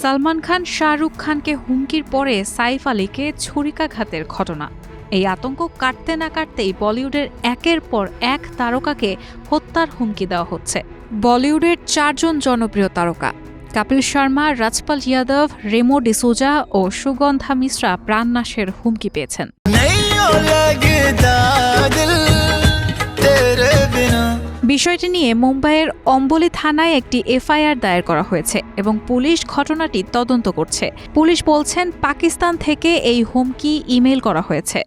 সালমান খান শাহরুখ খানকে হুমকির পরে সাইফ আলীকে ছুরিকাঘাতের ঘটনা। এই আতঙ্ক কাটতে না কাটতেই বলিউডের একের পর এক তারকাকে হত্যার হুমকি দেওয়া হচ্ছে। বলিউডের 4 জন জনপ্রিয় তারকা কপিল শর্মা, রাজপাল যাদব, রেমো ডিসোজা ও সুগন্ধা মিশ্রা প্রাণনাশের হুমকি পেয়েছেন। বিষয়টি নিয়ে মুম্বাইয়ের অম্বলি থানায় একটি এফআইআর দায়ের করা হয়েছে এবং পুলিশ ঘটনাটি তদন্ত করছে। পুলিশ বলছেন পাকিস্তান থেকে এই হুমকি ইমেইল করা হয়েছে।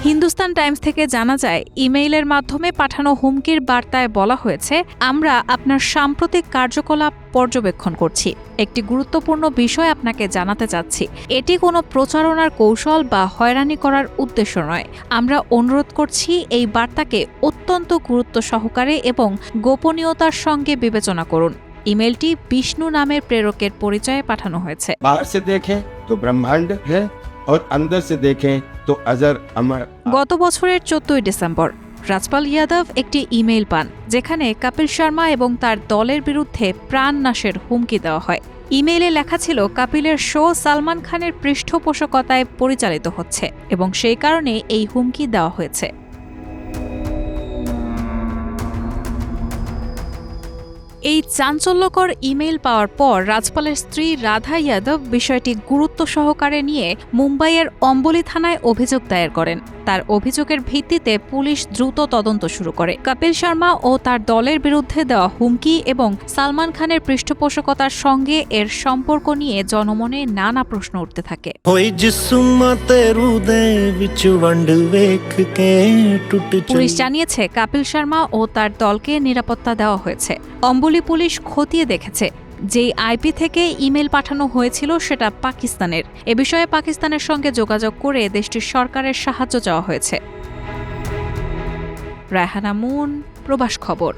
হিন্দুস্তান টাইমস থেকে জানা যায়, ইমেইলের মাধ্যমে পাঠানো হুমকির বার্তায় বলা হয়েছে, আমরা আপনার সাম্প্রতিক কার্যকলাপ পর্যবেক্ষণ করছি। একটি গুরুত্বপূর্ণ বিষয় আপনাকে জানাতে চাচ্ছি, এটি কোনো প্রচারণার কৌশল বা হয়রানি করার উদ্দেশ্য নয়। আমরা অনুরোধ করছি এই বার্তাকে অত্যন্ত গুরুত্ব সহকারে এবং গোপনীয়তার সঙ্গে বিবেচনা করুন। ইমেলটি বিষ্ণু নামের প্রেরকের পরিচয়ে পাঠানো হয়েছে। बाहर से देखें तो ब्रह्मांड है और अंदर से देखें तो अजर अमर। গত বছরের 14 ডিসেম্বর রাজপাল যাদব একটি ইমেইল পান, যেখানে কপিল শর্মা এবং তার দলের বিরুদ্ধে প্রাণনাশের হুমকি দেওয়া হয়। ইমেইলে লেখা ছিল, কপিলের শো সালমান খানের পৃষ্ঠপোষকতায় পরিচালিত হচ্ছে এবং সেই কারণে এই হুমকি দেওয়া হয়েছে। এই চাঞ্চল্যকর ইমেইল পাওয়ার পর রাজপালের স্ত্রী রাধা যাদব বিষয়টি গুরুত্ব সহকারে নিয়ে মুম্বাইয়ের অম্বলি থানায় অভিযোগ দায়ের করেন। তার অভিযোগের ভিত্তিতে পুলিশ দ্রুত তদন্ত শুরু করে। কপিল শর্মা ও তার দলের বিরুদ্ধে দেওয়া হুমকি এবং সালমান খানের পৃষ্ঠপোষকতার সঙ্গে এর সম্পর্ক নিয়ে জনমনে নানা প্রশ্ন উঠতে থাকে। পুলিশ জানিয়েছে, কপিল শর্মা ও তার দলকে নিরাপত্তা দেওয়া হয়েছে। অম্বলি পুলিশ খতিয়ে দেখেছে, যেই আইপি থেকে ইমেল পাঠানো হয়েছিল সেটা পাকিস্তানের। এ বিষয়ে পাকিস্তানের সঙ্গে যোগাযোগ করে দেশটির সরকারের সাহায্য চাওয়া হয়েছে। রায়হানা মুন, প্রবাস খবর।